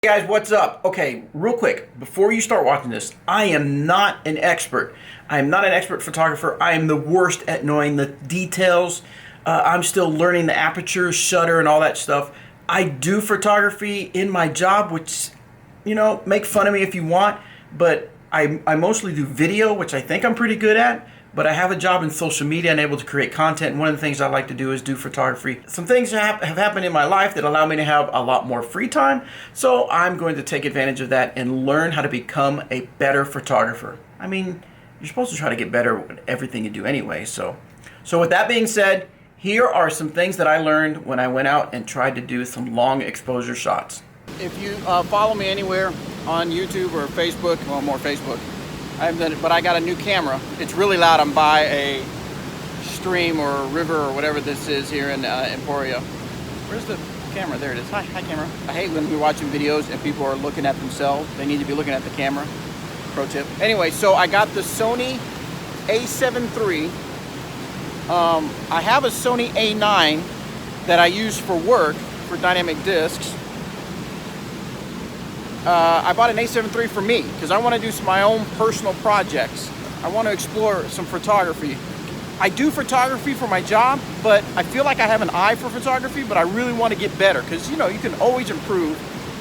Hey guys, what's up? Okay, real quick, before you start watching this, I am not an expert. I am not an expert photographer. I am the worst at knowing the details. I'm still learning the aperture, shutter, and all that stuff. I do photography in my job, which, make fun of me if you want, but I mostly do video, which I think I'm pretty good at. But I have a job in social media and able to create content. And one of the things I like to do is do photography. Some things have happened in my life that allow me to have a lot more free time. So I'm going to take advantage of that and learn how to become a better photographer. I mean, you're supposed to try to get better at everything you do anyway. So with that being said, here are some things that I learned when I went out and tried to do some long exposure shots. If you follow me anywhere on YouTube or Facebook, well, more Facebook, but I got a new camera. It's really loud. I'm by a stream or a river or whatever this is here in Emporia. Where's the camera? There it is. Hi camera. I hate when we're watching videos and people are looking at themselves. They need to be looking at the camera. Pro tip. Anyway, so I got the Sony A7iii. I have a Sony A9 that I use for work for dynamic discs. I bought an A7iii for me because I want to do my own personal projects. I want to explore some photography. I do photography for my job, but I feel like I have an eye for photography, but I really want to get better because, you can always improve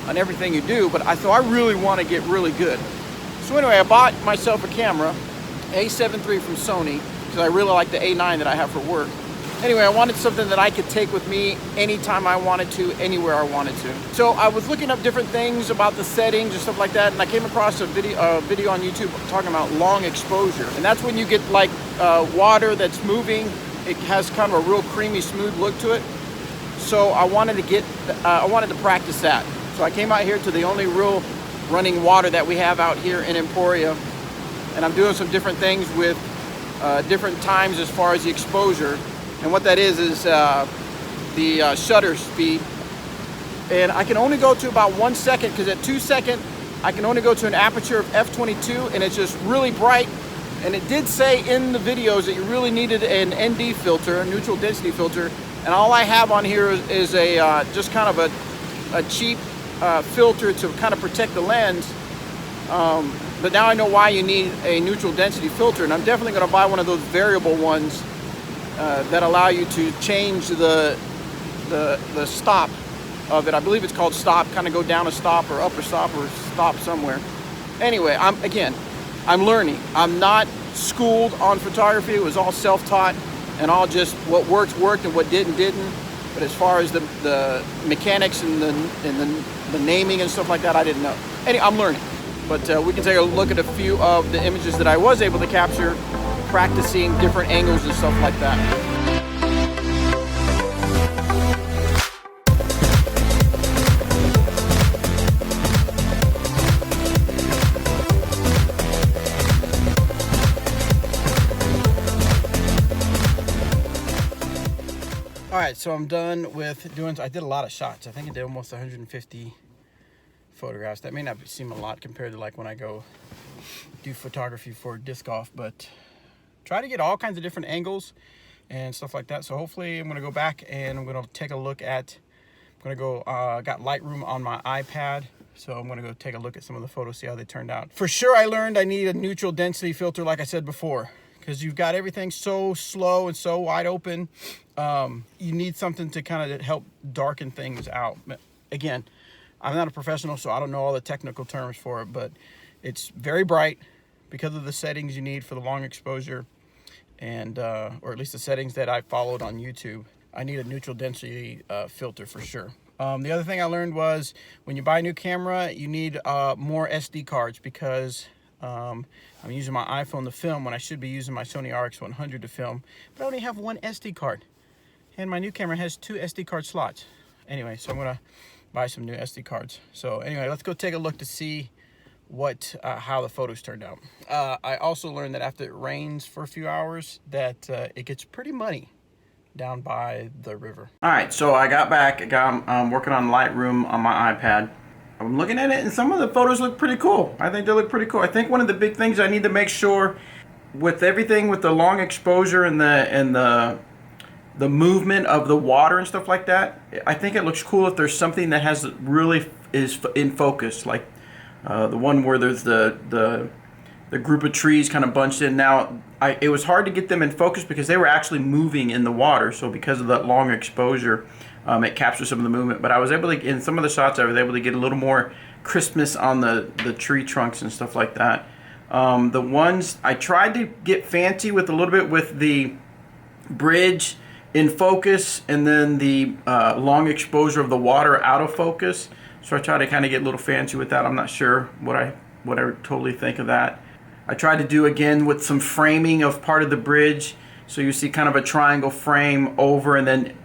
on everything you do, so I really want to get really good. So anyway, I bought myself a camera, A7iii from Sony, because I really like the A9 that I have for work. Anyway, I wanted something that I could take with me anytime I wanted to, anywhere I wanted to. So I was looking up different things about the settings and stuff like that, and I came across a video on YouTube talking about long exposure. And that's when you get like water that's moving. It has kind of a real creamy, smooth look to it. So I wanted to practice that. So I came out here to the only real running water that we have out here in Emporia, and I'm doing some different things with different times as far as the exposure. And what that is the shutter speed. And I can only go to about 1 second, because at 2 seconds, I can only go to an aperture of f/22, and it's just really bright. And it did say in the videos that you really needed an ND filter, a neutral density filter. And all I have on here is a just kind of a cheap filter to kind of protect the lens. But now I know why you need a neutral density filter, and I'm definitely going to buy one of those variable ones that allow you to change the stop of it. I believe it's called stop, kind of go down a stop or up a stop or stop somewhere. Anyway, I'm learning. I'm not schooled on photography. It was all self-taught and all just what worked and what didn't. But as far as the mechanics and the naming and stuff like that, I didn't know. Anyway, I'm learning. But we can take a look at a few of the images that I was able to capture, practicing different angles and stuff like that. All right, so I'm done with I did a lot of shots. I think I did almost 150 photographs. That may not seem a lot compared to like when I go do photography for disc golf, but try to get all kinds of different angles and stuff like that. So hopefully I'm going to go back and I'm going to take a look at, got Lightroom on my iPad. So I'm going to go take a look at some of the photos, see how they turned out. For sure, I learned I need a neutral density filter, like I said before, because you've got everything so slow and so wide open. You need something to kind of help darken things out. Again, I'm not a professional, so I don't know all the technical terms for it, but it's very bright because of the settings you need for the long exposure, and or at least the settings that I followed on YouTube. I need a neutral density filter for sure. The other thing I learned was when you buy a new camera, you need more SD cards, because I'm using my iPhone to film when I should be using my Sony RX100 to film, but I only have one SD card, and my new camera has 2 SD card slots. Anyway, so I'm gonna buy some new SD cards. So anyway, let's go take a look to see how the photos turned out. I also learned that after it rains for a few hours, that it gets pretty muddy down by the river. All right, so I got back. I'm working on Lightroom on my iPad. I'm looking at it, and some of the photos look pretty cool. I think they look pretty cool. I think one of the big things I need to make sure with everything, with the long exposure and the movement of the water and stuff like that, I think it looks cool if there's something that has really is in focus, like the one where there's the group of trees kind of bunched in. Now, it was hard to get them in focus because they were actually moving in the water. So because of that long exposure, it captured some of the movement. But I was able to, in some of the shots, I was able to get a little more crispness on the tree trunks and stuff like that. The ones I tried to get fancy with a little bit with the bridge in focus, and then the long exposure of the water out of focus. So I tried to kind of get a little fancy with that. I'm not sure what I totally think of that. I tried to do again with some framing of part of the bridge. So you see kind of a triangle frame over, and then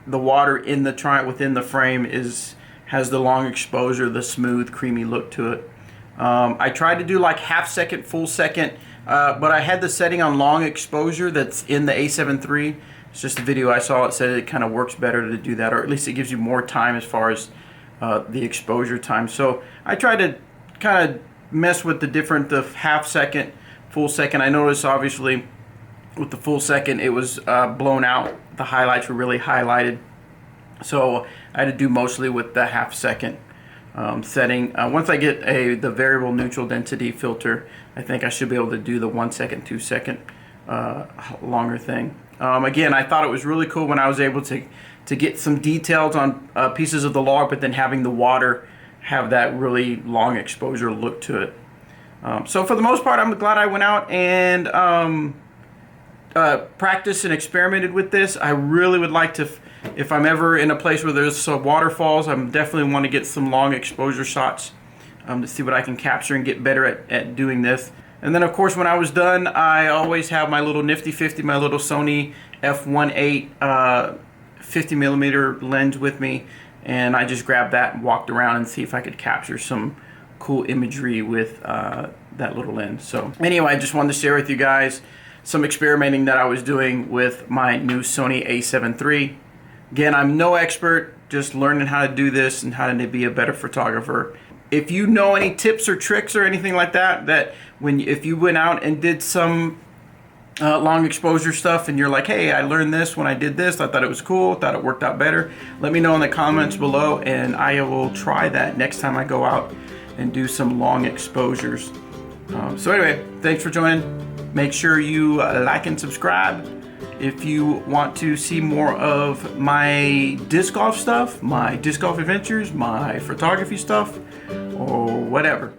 the water in the within the frame has the long exposure, the smooth, creamy look to it. I tried to do like half second, full second, but I had the setting on long exposure that's in the A7 III. It's just a video I saw. It said it kind of works better to do that, or at least it gives you more time as far as the exposure time. So I tried to kind of mess with the half second, full second. I noticed obviously with the full second it was blown out. The highlights were really highlighted. So I had to do mostly with the half second setting. Once I get the variable neutral density filter, I think I should be able to do the 1 second, 2 second longer thing. Again, I thought it was really cool when I was able to get some details on pieces of the log, but then having the water have that really long exposure look to it. So for the most part, I'm glad I went out and practiced and experimented with this. I really would like to, if I'm ever in a place where there's some waterfalls, I'm definitely want to get some long exposure shots to see what I can capture and get better at doing this. And then of course when I was done, I always have my little nifty 50, my little Sony A7iii 50mm lens with me, and I just grabbed that and walked around and see if I could capture some cool imagery with that little lens. So anyway, I just wanted to share with you guys some experimenting that I was doing with my new Sony A7 III. Again, I'm no expert, just learning how to do this and how to be a better photographer. If you know any tips or tricks or anything like that, if you went out and did some long exposure stuff and you're like, hey, I learned this when I did this, I thought it was cool, thought it worked out better, let me know in the comments below and I will try that next time I go out and do some long exposures. So anyway, thanks for joining. Make sure you like and subscribe. If you want to see more of my disc golf stuff, my disc golf adventures, my photography stuff, or whatever.